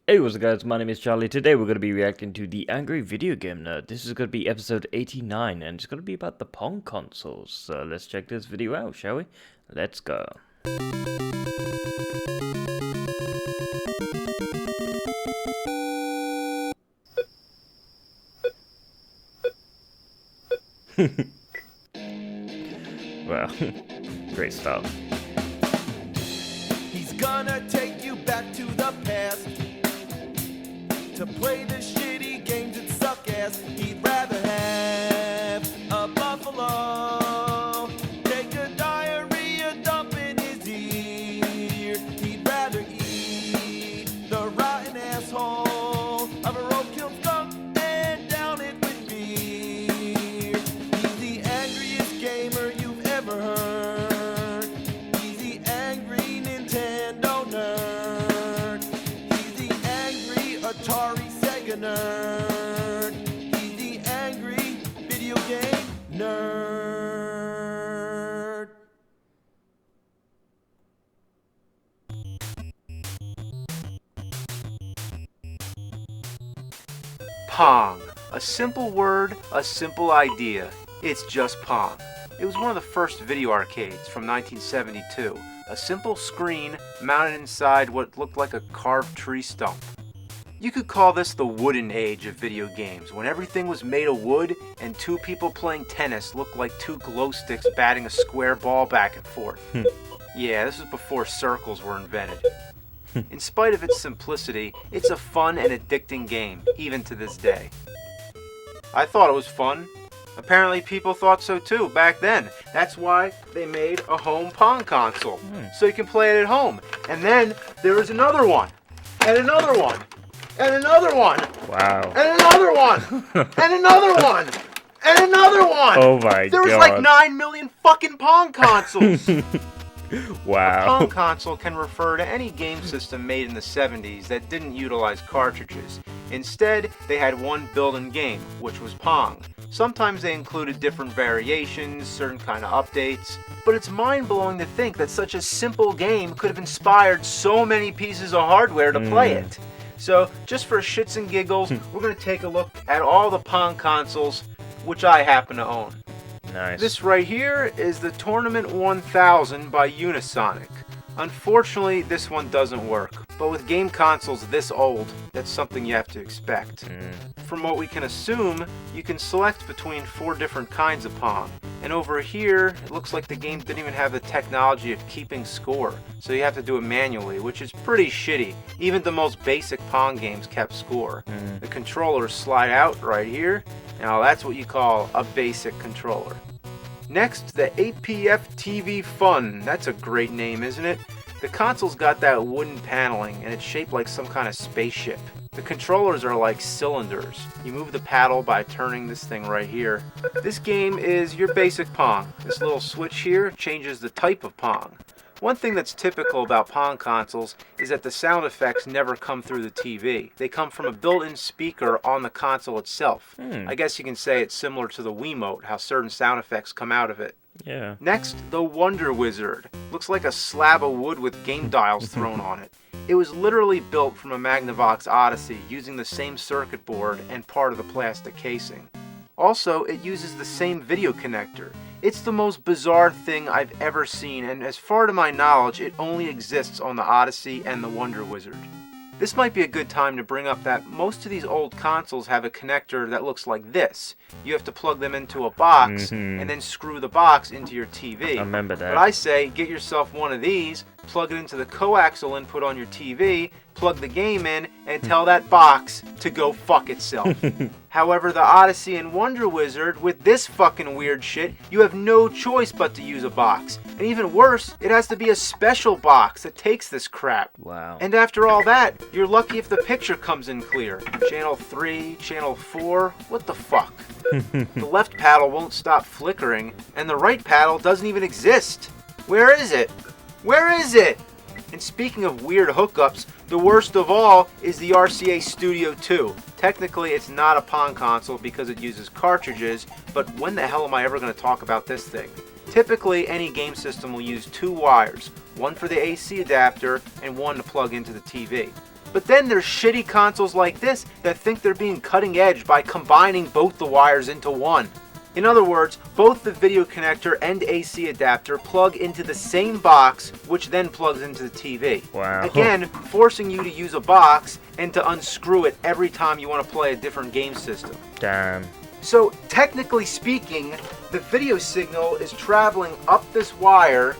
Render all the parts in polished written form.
Hey, what's up guys, my name is Charlie. Today we're going to be reacting to The Angry Video Game Nerd. This is going to be episode 89 and it's going to be about the Pong consoles. So let's check this video out, shall we? Let's go. Wow, great stuff. He's gonna take you back to the past to play the shitty games that suck ass. He'd rather have a buffalo take a diarrhea dump in his ear. He'd rather eat the rotten asshole of a roadkill skunk and down it with beer. He's the angriest gamer you've ever heard. He's the angry Nintendo nerd. He's the angry Atari Sega nerd. He's the angry video game nerd. Pong. A simple word, a simple idea. It's just Pong. It was one of the first video arcades from 1972. A simple screen mounted inside what looked like a carved tree stump. You could call this the wooden age of video games, when everything was made of wood and two people playing tennis looked like two glow sticks batting a square ball back and forth. Yeah, this was before circles were invented. In spite of its simplicity, it's a fun and addicting game, even to this day. I thought it was fun. Apparently people thought so too back then. That's why they made a home Pong console, so you can play it at home. And then there was another one, and another one, and another one, Wow. and another one, and another one, and another one. Oh my There was god. like 9 million fucking Pong consoles. Wow. Pong console can refer to any game system made in the 70s that didn't utilize cartridges. Instead, they had one built-in game, which was Pong. Sometimes they included different variations, certain kind of updates, but it's mind-blowing to think that such a simple game could have inspired so many pieces of hardware to play it. So, just for shits and giggles, we're going to take a look at all the Pong consoles, which I happen to own. Nice. This right here is the Tournament 1000 by Unisonic. Unfortunately, this one doesn't work, but with game consoles this old, that's something you have to expect. From what we can assume, you can select between 4 different kinds of Pong, and over here, it looks like the game didn't even have the technology of keeping score, so you have to do it manually, which is pretty shitty. Even the most basic Pong games kept score. The controllers slide out right here. Now that's what you call a basic controller. Next, the APF TV Fun. That's a great name, isn't it? The console's got that wooden paneling and it's shaped like some kind of spaceship. The controllers are like cylinders. You move the paddle by turning this thing right here. This game is your basic Pong. This little switch here changes the type of Pong. One thing that's typical about Pong consoles is that the sound effects never come through the TV. They come from a built-in speaker on the console itself. I guess you can say it's similar to the Wiimote, how certain sound effects come out of it. Yeah. Next, the Wonder Wizard. Looks like a slab of wood with game dials thrown on it. It was literally built from a Magnavox Odyssey using the same circuit board and part of the plastic casing. Also, it uses the same video connector. It's the most bizarre thing I've ever seen, and as far to my knowledge, it only exists on the Odyssey and the Wonder Wizard. This might be a good time to bring up that most of these old consoles have a connector that looks like this. You have to plug them into a box and then screw the box into your TV. I remember that. But I say, get yourself one of these, plug it into the coaxial input on your TV, plug the game in, and tell that box to go fuck itself. However, the Odyssey and Wonder Wizard, with this fucking weird shit, you have no choice but to use a box. And even worse, it has to be a special box that takes this crap. Wow. And after all that, you're lucky if the picture comes in clear. Channel 3, Channel 4, what the fuck? The left paddle won't stop flickering, and the right paddle doesn't even exist. Where is it? Where is it? And speaking of weird hookups, the worst of all is the RCA Studio 2. Technically, it's not a Pong console because it uses cartridges, but when the hell am I ever going to talk about this thing? Typically, any game system will use two wires, one for the AC adapter and one to plug into the TV. But then there's shitty consoles like this that think they're being cutting edge by combining both the wires into one. In other words, both the video connector and AC adapter plug into the same box, which then plugs into the TV. Wow. Again, forcing you to use a box and to unscrew it every time you want to play a different game system. Damn. So, technically speaking, the video signal is traveling up this wire,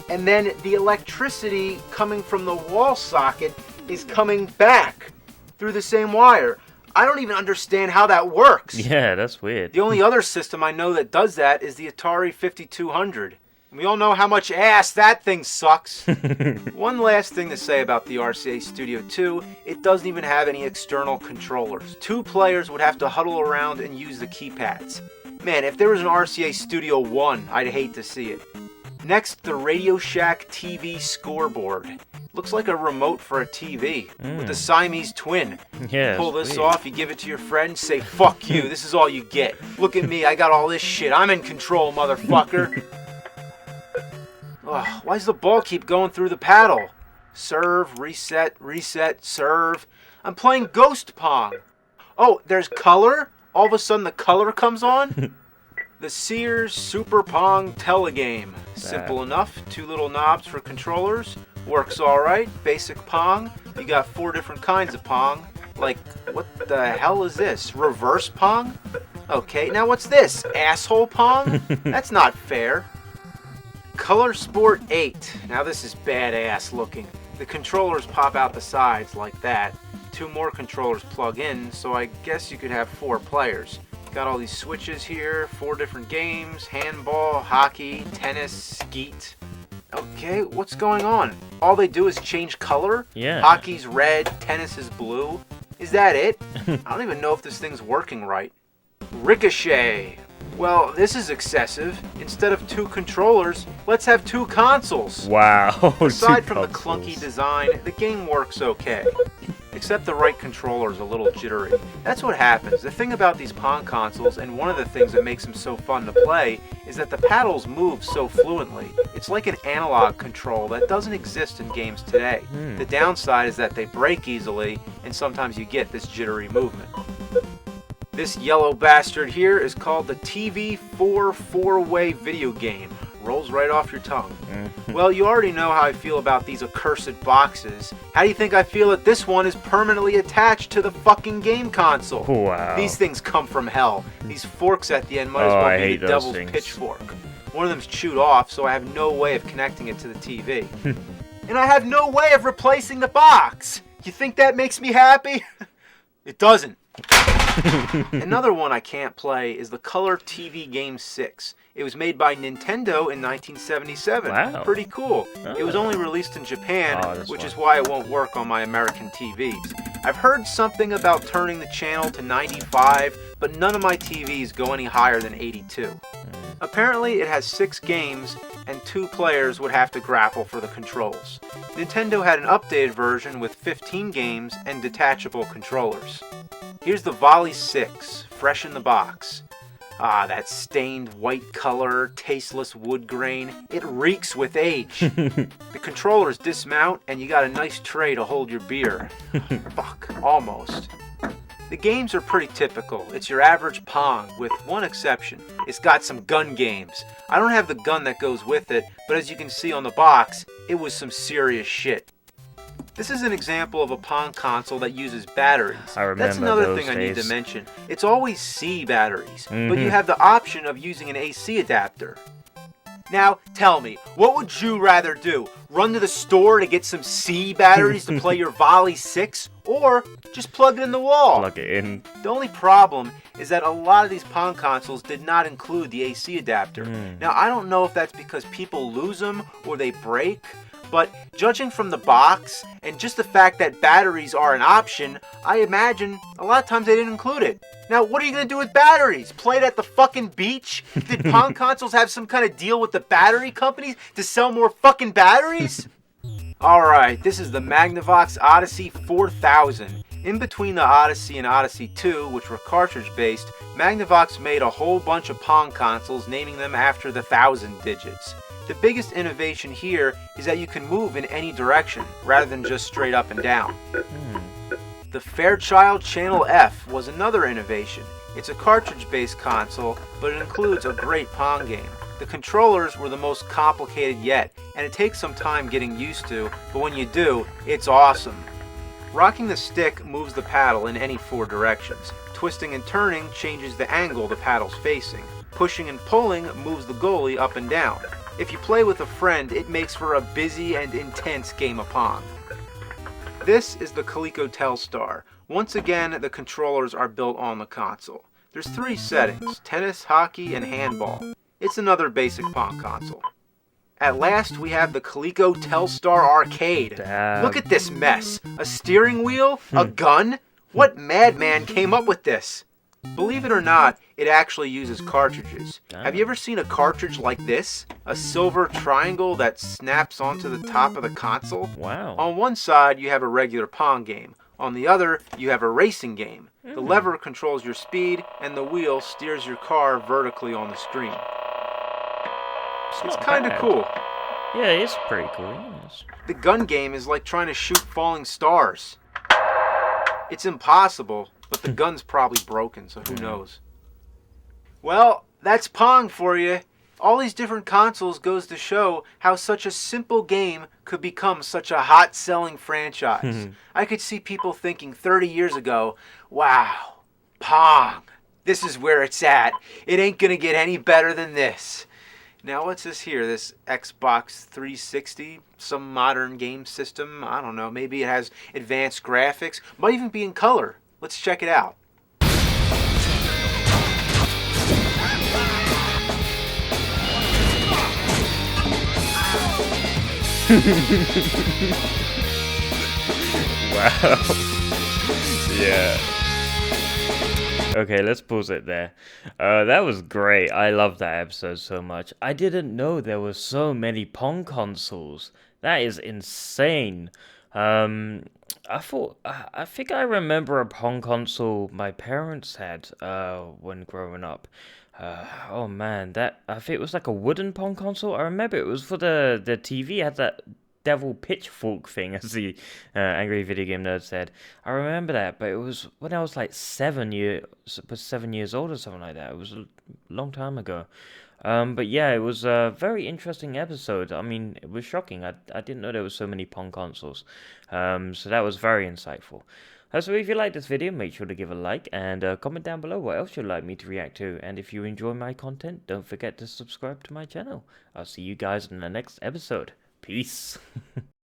and then the electricity coming from the wall socket is coming back through the same wire. I don't even understand how that works. Yeah, that's weird. The only other system I know that does that is the Atari 5200. We all know how much ass that thing sucks. One last thing to say about the RCA Studio 2, it doesn't even have any external controllers. 2 players would have to huddle around and use the keypads. Man, if there was an RCA Studio 1, I'd hate to see it. Next, the Radio Shack TV scoreboard. Looks like a remote for a TV with a Siamese twin. Yeah, Pull this weird. off, you give it to your friend, say, fuck you, this is all you get. Look at me, I got all this shit. I'm in control, motherfucker. Ugh, why does the ball keep going through the paddle? Serve, reset, reset, serve. I'm playing Ghost Pong. Oh, there's color? All of a sudden the color comes on? The Sears Super Pong Telegame. Simple enough. 2 little knobs for controllers. Works alright. Basic Pong. You got 4 different kinds of Pong. Like, what the hell is this? Reverse Pong? Okay, now what's this? Asshole Pong? That's not fair. Color Sport 8. Now this is badass looking. The controllers pop out the sides like that. 2 more controllers plug in, so I guess you could have 4 players. Got all these switches here, 4 different games, handball, hockey, tennis, skeet. Okay, what's going on? All they do is change color? Yeah. Hockey's red, tennis is blue. Is that it? I don't even know if this thing's working right. Ricochet. Well, this is excessive. Instead of 2 controllers, let's have 2 consoles. Wow. Aside from the clunky design, the game works okay. Except the right controller is a little jittery. That's what happens. The thing about these Pong consoles, and one of the things that makes them so fun to play, is that the paddles move so fluently. It's like an analog control that doesn't exist in games today. The downside is that they break easily, and sometimes you get this jittery movement. This yellow bastard here is called the TV4 4-way video game. Rolls right off your tongue. Well, you already know how I feel about these accursed boxes. How do you think I feel that this one is permanently attached to the fucking game console? Wow. These things come from hell. These forks at the end might as Oh, I well be hate the those devil's things. pitchfork. One of them's chewed off, so I have no way of connecting it to the TV. And I have no way of replacing the box. You think that makes me happy? It doesn't. Another one I can't play is the Color TV Game 6. It was made by Nintendo in 1977. Wow. Pretty cool. Oh. It was only released in Japan, that's which fun. is why it won't work on my American TVs. I've heard something about turning the channel to 95, but none of my TVs go any higher than 82. Apparently it has 6 games, and 2 players would have to grapple for the controls. Nintendo had an updated version with 15 games and detachable controllers. Here's the Volley 6, fresh in the box. Ah, that stained white color, tasteless wood grain. It reeks with age. The controllers dismount, and you got a nice tray to hold your beer. Fuck, almost. The games are pretty typical. It's your average Pong, with one exception. It's got some gun games. I don't have the gun that goes with it, but as you can see on the box, it was some serious shit. This is an example of a Pong console that uses batteries. I remember That's another those thing I need days. to mention. It's always C batteries, but you have the option of using an AC adapter. Now, tell me, what would you rather do? Run to the store to get some C batteries to play your Volley 6? Or just plug it in the wall? Plug it in. The only problem is that a lot of these Pong consoles did not include the AC adapter. Now, I don't know if that's because people lose them or they break, but judging from the box and just the fact that batteries are an option, I imagine a lot of times they didn't include it. Now, what are you going to do with batteries? Play it at the fucking beach? Did Pong consoles have some kind of deal with the battery companies to sell more fucking batteries? Alright, this is the Magnavox Odyssey 4000. In between the Odyssey and Odyssey 2, which were cartridge-based, Magnavox made a whole bunch of Pong consoles, naming them after the 1000 digits. The biggest innovation here is that you can move in any direction, rather than just straight up and down. The Fairchild Channel F was another innovation. It's a cartridge-based console, but it includes a great Pong game. The controllers were the most complicated yet, and it takes some time getting used to, but when you do, it's awesome. Rocking the stick moves the paddle in any 4 directions. Twisting and turning changes the angle the paddle's facing. Pushing and pulling moves the goalie up and down. If you play with a friend, it makes for a busy and intense game of Pong. This is the Coleco Telstar. Once again, the controllers are built on the console. There's 3 settings: tennis, hockey, and handball. It's another basic Pong console. At last, we have the Coleco Telstar Arcade. Damn. Look at this mess. A steering wheel? A gun? What madman came up with this? Believe it or not, it actually uses cartridges. Have you ever seen a cartridge like this? A silver triangle that snaps onto the top of the console? Wow. On one side, you have a regular Pong game. On the other, you have a racing game. The lever controls your speed, and the wheel steers your car vertically on the screen. It's kind of cool. Yeah, it's pretty cool. Yes. The gun game is like trying to shoot falling stars. It's impossible, but the gun's probably broken, so who knows. Well, that's Pong for you. All these different consoles goes to show how such a simple game could become such a hot-selling franchise. I could see people thinking 30 years ago, wow, Pong, this is where it's at. It ain't gonna get any better than this. Now, what's this here? This Xbox 360? Some modern game system? I don't know. Maybe it has advanced graphics. Might even be in color. Let's check it out. Wow. Yeah. Okay, let's pause it there. That was great. I love that episode so much. I didn't know there were so many Pong consoles. That is insane. I think I remember a Pong console my parents had when growing up. Oh man, I think it was like a wooden Pong console. I remember it was for the TV. It had that devil pitchfork thing, as the angry video game nerd said. I remember that, but it was when I was like 7 years old or something like that. It was a long time ago. But yeah, it was a very interesting episode. I mean, it was shocking. I didn't know there were so many Pong consoles. So that was very insightful. So if you like this video, make sure to give a like and comment down below what else you'd like me to react to. And if you enjoy my content, don't forget to subscribe to my channel. I'll see you guys in the next episode. Peace.